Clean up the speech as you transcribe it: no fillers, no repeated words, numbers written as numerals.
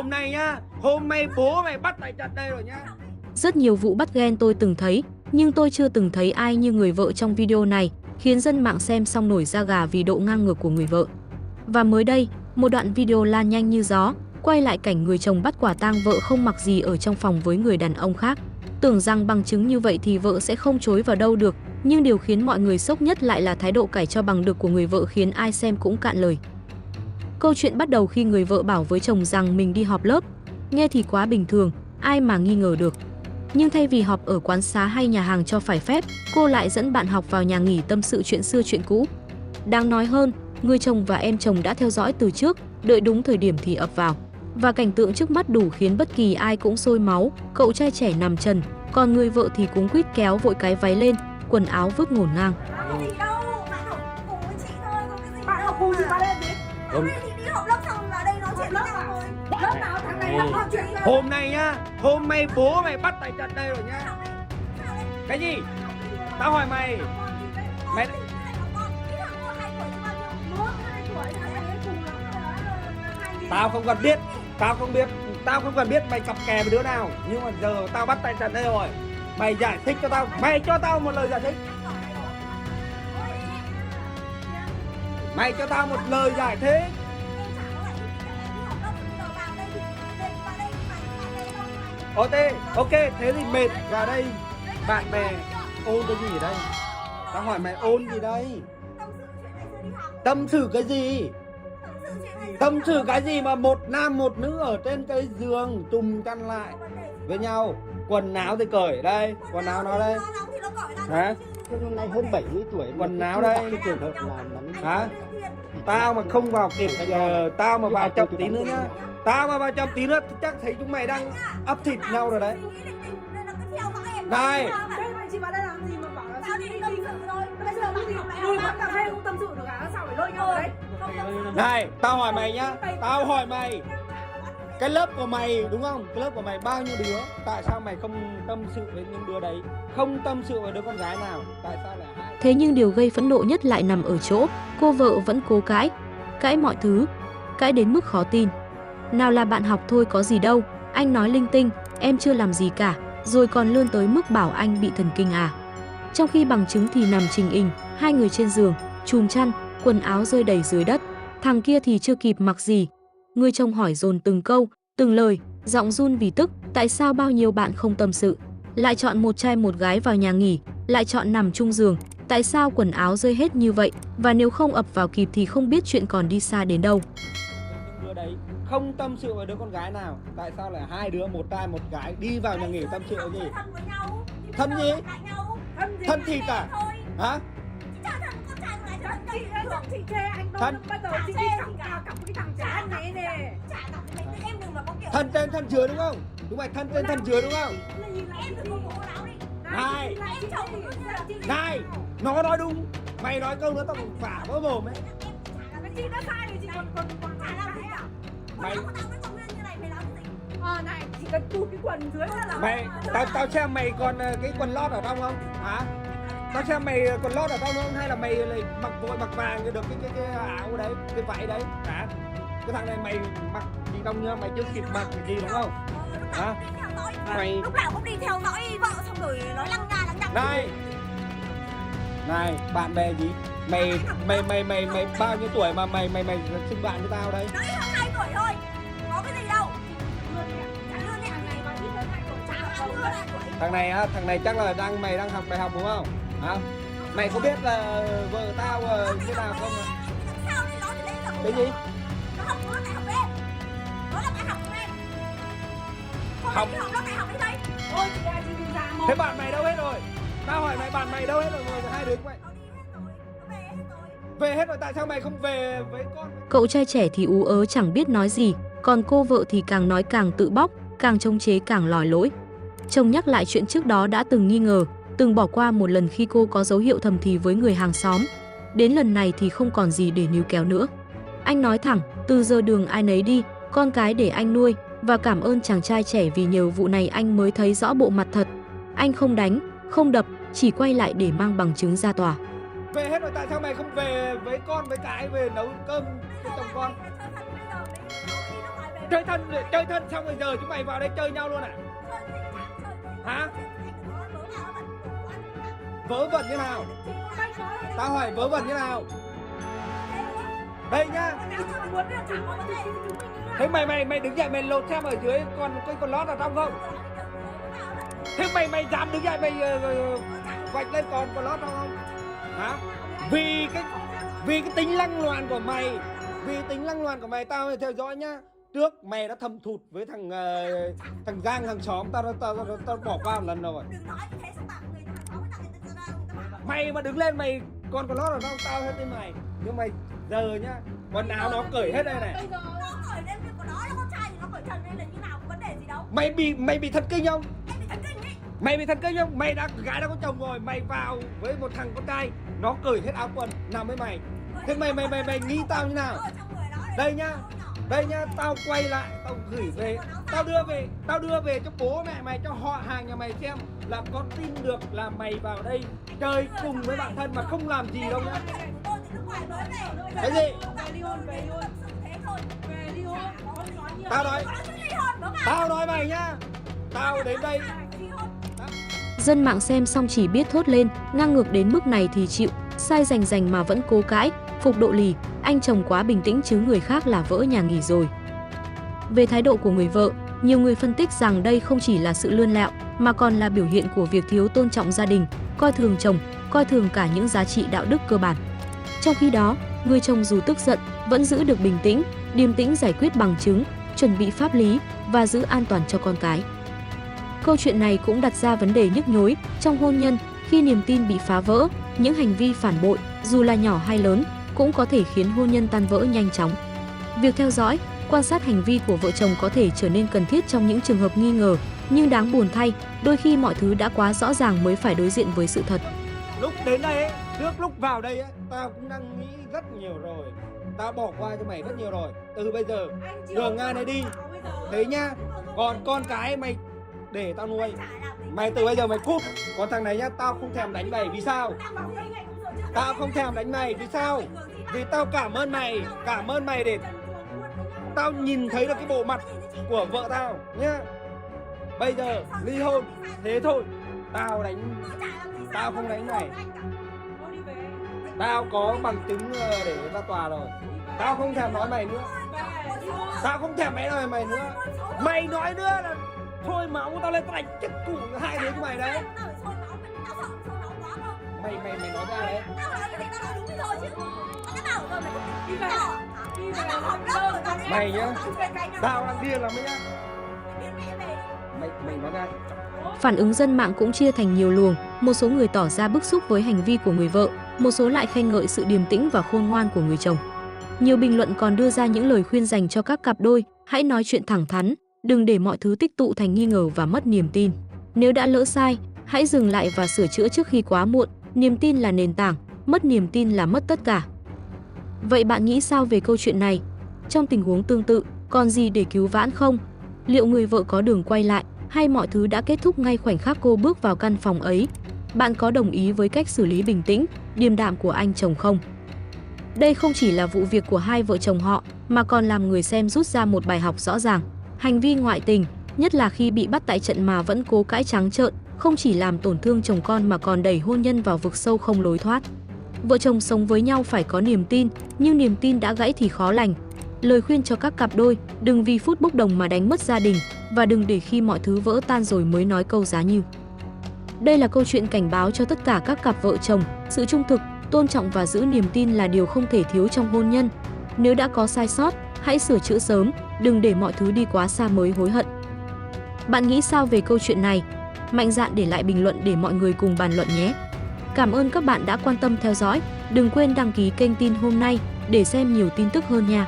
Hôm nay nhá, hôm nay bố mày bắt mày chặt đây rồi nhá. Rất nhiều vụ bắt ghen tôi từng thấy, nhưng tôi chưa từng thấy ai như người vợ trong video này, khiến dân mạng xem xong nổi da gà vì độ ngang ngược của người vợ. Và mới đây, một đoạn video lan nhanh như gió, quay lại cảnh người chồng bắt quả tang vợ không mặc gì ở trong phòng với người đàn ông khác. Tưởng rằng bằng chứng như vậy thì vợ sẽ không chối vào đâu được, nhưng điều khiến mọi người sốc nhất lại là thái độ cãi cho bằng được của người vợ khiến ai xem cũng cạn lời. Câu chuyện bắt đầu khi người vợ bảo với chồng rằng mình đi họp lớp. Nghe thì quá bình thường, ai mà nghi ngờ được. Nhưng thay vì họp ở quán xá hay nhà hàng cho phải phép, cô lại dẫn bạn học vào nhà nghỉ tâm sự chuyện xưa chuyện cũ. Đáng nói hơn, người chồng và em chồng đã theo dõi từ trước, đợi đúng thời điểm thì ập vào. Và cảnh tượng trước mắt đủ khiến bất kỳ ai cũng sôi máu, cậu trai trẻ nằm trần, còn người vợ thì cuống quýt kéo vội cái váy lên, quần áo vứt ngổn ngang. Bạn học cùng gì mà lên đi. Hôm nay thì đi học lớp xong là đây nói chuyện lớp nào rồi. Lớp nào thằng này học học chuyện gì. Hôm nay nhá, hôm nay bố mày bắt mày chặt đây rồi nhá. Cái gì? Tao hỏi mày. Mày Tao không cần biết, tao không cần biết mày cặp kè với đứa nào, nhưng mà giờ tao bắt tay chặt đây rồi. Mày giải thích cho tao, mày cho tao một lời giải thích. Mày cho tao một lời giải thích. Ok, thế thì mệt vào đây. Bạn bè ôn cái gì ở đây? Tao hỏi mày ôn gì đây? Tâm sự cái gì? Tâm sự cái gì mà một nam một nữ ở trên cái giường trùm chăn lại với nhau, quần áo thì cởi đây, quần áo nó đây. Hả? Hôm nay hơn 70 tuổi, quần áo đây. cái trường hợp là nắm. Hả? Tao mà không vào kịp, tao mà vào chậm tí nữa nhá. Tao mà vào chậm tí nữa chắc thấy chúng mày đang ấp thịt nhau rồi đấy. Này. Chị vào đây làm gì mà bảo là đi tâm sự thôi. Bây giờ cái gì đi quán cà phê cũng tâm sự được à? Sao phải lôi nhau đấy? Này, tao hỏi mày nhá. Tao hỏi mày. Cái lớp của mày đúng không? Cái lớp của mày bao nhiêu đứa? Tại sao mày không tâm sự với những đứa đấy? Không tâm sự với đứa con gái nào? Tại sao lại hai? Thế nhưng điều gây phẫn nộ nhất lại nằm ở chỗ, cô vợ vẫn cố cãi mọi thứ, cãi đến mức khó tin. Nào là bạn học thôi có gì đâu, anh nói linh tinh, em chưa làm gì cả, rồi còn lươn tới mức bảo anh bị thần kinh à. Trong khi bằng chứng thì nằm trình hình, hai người trên giường, chùm chăn, quần áo rơi đầy dưới đất, thằng kia thì chưa kịp mặc gì. Người chồng hỏi dồn từng câu, từng lời, giọng run vì tức, tại sao bao nhiêu bạn không tâm sự, lại chọn một trai một gái vào nhà nghỉ, lại chọn nằm chung giường, tại sao quần áo rơi hết như vậy, và nếu không ập vào kịp thì không biết chuyện còn đi xa đến đâu. Những đứa đấy không tâm sự với đứa con gái nào, tại sao lại hai đứa một trai một gái đi vào nhà nghỉ tâm sự cái gì? Thân gì? Thân thịt à? Hả? Chị chê anh đâu, bắt đầu chị đi cặp cái thằng trẻ anh này nè. Thân trên thân dưới đúng không? Chúng mày thân trên thân dưới đúng không? Này, nó nói đúng. Mày nói câu nữa tao còn phả vỡ mồm ấy. Chị đã sai thì chị còn Mày này, chị cần tụt cái quần dưới ra là mày tao xem mày còn cái quần lót ở trong không? Hả? Tao xem mày còn lót ở trong không, hay là mày lại mặc vội mặc vàng được cái áo đấy, cái váy đấy? Hả? Cái thằng này mày mặc gì trong nhá, mày chưa kịp mặc gì đúng không? Hả? Mày lúc nào cũng đi theo dõi vợ xong rồi nói lăng nhăng. Này, bạn bè gì? Mày bao nhiêu tuổi mà mày xưng bạn với tao đây? Nói hơn 2 tuổi thôi. Có cái gì đâu. Thằng này á, thằng này chắc là mày đang học đại học đúng không? Hả? Mày có biết là vợ tao thế nào không? Cái gì? Nó học lớp đại học em. Nó là đại học của em. Học lớp đại học đi đây. Ôi chị đi ra một. Thế bạn mày đâu hết rồi? Tao hỏi mày bạn mày đâu hết rồi, hai đứa mày. Về hết rồi, tại sao mày không về với con? Cậu trai trẻ thì ú ớ chẳng biết nói gì, còn cô vợ thì càng nói càng tự bóc, càng chống chế càng lòi lỗi. Chồng nhắc lại chuyện trước đó đã từng nghi ngờ, từng bỏ qua một lần khi cô có dấu hiệu thầm thì với người hàng xóm. Đến lần này thì không còn gì để níu kéo nữa. Anh nói thẳng, từ giờ đường ai nấy đi, con cái để anh nuôi, và cảm ơn chàng trai trẻ vì nhờ vụ này anh mới thấy rõ bộ mặt thật. Anh không đánh, không đập, chỉ quay lại để mang bằng chứng ra tòa. Về hết rồi, tại sao mày không về với con với cái, về nấu cơm cho chồng con? Chơi thân xong rồi giờ chúng mày vào đây chơi nhau luôn à? Hả? Vớ vẩn như nào? Tao hỏi vớ vẩn như nào? Đây nhá. Thế mày đứng dậy mày lột xem ở dưới con lót ở trong không? Thế mày dám đứng dậy mày vạch lên còn lót trong không? Hả? Vì cái tính lăng loàn của mày, tao theo dõi nhá. Trước mày đã thâm thụt với thằng Giang hàng xóm, tao bỏ qua một lần rồi. Mày mà đứng lên mày còn lót ở đâu tao hết tên mày. Nhưng mày giờ nhá, quần áo nó cởi hết đây này. Nó cởi lên việc của nó là con trai thì nó cởi trần lên là như nào, có vấn đề gì đâu. Mày bị thần kinh không? Em bị thần kinh ý. Mày bị thần kinh không? Mày gái đã có chồng rồi, mày vào với một thằng con trai nó cởi hết áo quần nằm với mày. Thế mày nghĩ tao như nào? Đây nhá, tao quay lại, tao gửi về, tao đưa về cho bố mẹ mày, cho họ hàng nhà mày xem là có tin được là mày vào đây chơi cùng với bạn thân mà không làm gì đâu nhá. Cái gì? Tao nói mày nhá. Tao đến đây. Dân mạng xem xong chỉ biết thốt lên, ngang ngược đến mức này thì chịu, sai rành mà vẫn cố cãi, phục độ lì, anh chồng quá bình tĩnh chứ người khác là vỡ nhà nghỉ rồi. Về thái độ của người vợ, nhiều người phân tích rằng đây không chỉ là sự lươn lẹo mà còn là biểu hiện của việc thiếu tôn trọng gia đình, coi thường chồng, coi thường cả những giá trị đạo đức cơ bản. Trong khi đó, người chồng dù tức giận vẫn giữ được bình tĩnh, điềm tĩnh giải quyết bằng chứng, chuẩn bị pháp lý và giữ an toàn cho con cái. Câu chuyện này cũng đặt ra vấn đề nhức nhối trong hôn nhân khi niềm tin bị phá vỡ, những hành vi phản bội dù là nhỏ hay lớn cũng có thể khiến hôn nhân tan vỡ nhanh chóng. Việc theo dõi, quan sát hành vi của vợ chồng có thể trở nên cần thiết trong những trường hợp nghi ngờ, nhưng đáng buồn thay, đôi khi mọi thứ đã quá rõ ràng mới phải đối diện với sự thật. Lúc đến đây ấy, trước lúc vào đây ấy, tao cũng đang nghĩ rất nhiều rồi. Tao bỏ qua cho mày rất nhiều rồi. Từ bây giờ, đường ngang này đi. Thế nhá. Còn con cái mày để tao nuôi. Mày từ bây giờ mày cút. Còn thằng này nhá, tao không thèm đánh mày. Vì sao? Tao không thèm đánh mày. Vì sao? Vì tao cảm ơn mày để tao nhìn thấy được cái bộ mặt của vợ tao nhá. Bây giờ ly hôn, thế thôi. Tao không đánh mày. Tao có bằng chứng để ra tòa rồi. Tao không thèm nói mày nữa. Tao không thèm mày nữa. Mày nói nữa là thôi máu tao lên tao đánh chết cụ hai đứa của mày đấy. Mày nói ra đấy. Mày nhá. Tao đang điên lắm đấy nhá. Mày nói ra. Phản ứng dân mạng cũng chia thành nhiều luồng, một số người tỏ ra bức xúc với hành vi của người vợ, một số lại khen ngợi sự điềm tĩnh và khôn ngoan của người chồng. Nhiều bình luận còn đưa ra những lời khuyên dành cho các cặp đôi, hãy nói chuyện thẳng thắn, đừng để mọi thứ tích tụ thành nghi ngờ và mất niềm tin. Nếu đã lỡ sai, hãy dừng lại và sửa chữa trước khi quá muộn, niềm tin là nền tảng, mất niềm tin là mất tất cả. Vậy bạn nghĩ sao về câu chuyện này? Trong tình huống tương tự, còn gì để cứu vãn không? Liệu người vợ có đường quay lại hay mọi thứ đã kết thúc ngay khoảnh khắc cô bước vào căn phòng ấy? Bạn có đồng ý với cách xử lý bình tĩnh, điềm đạm của anh chồng không? Đây không chỉ là vụ việc của hai vợ chồng họ mà còn làm người xem rút ra một bài học rõ ràng. Hành vi ngoại tình, nhất là khi bị bắt tại trận mà vẫn cố cãi trắng trợn, không chỉ làm tổn thương chồng con mà còn đẩy hôn nhân vào vực sâu không lối thoát. Vợ chồng sống với nhau phải có niềm tin, nhưng niềm tin đã gãy thì khó lành. Lời khuyên cho các cặp đôi, đừng vì phút bốc đồng mà đánh mất gia đình và đừng để khi mọi thứ vỡ tan rồi mới nói câu giá như. Đây là câu chuyện cảnh báo cho tất cả các cặp vợ chồng, sự trung thực, tôn trọng và giữ niềm tin là điều không thể thiếu trong hôn nhân. Nếu đã có sai sót, hãy sửa chữa sớm, đừng để mọi thứ đi quá xa mới hối hận. Bạn nghĩ sao về câu chuyện này? Mạnh dạn để lại bình luận để mọi người cùng bàn luận nhé. Cảm ơn các bạn đã quan tâm theo dõi. Đừng quên đăng ký kênh Tin Hôm Nay để xem nhiều tin tức hơn nha.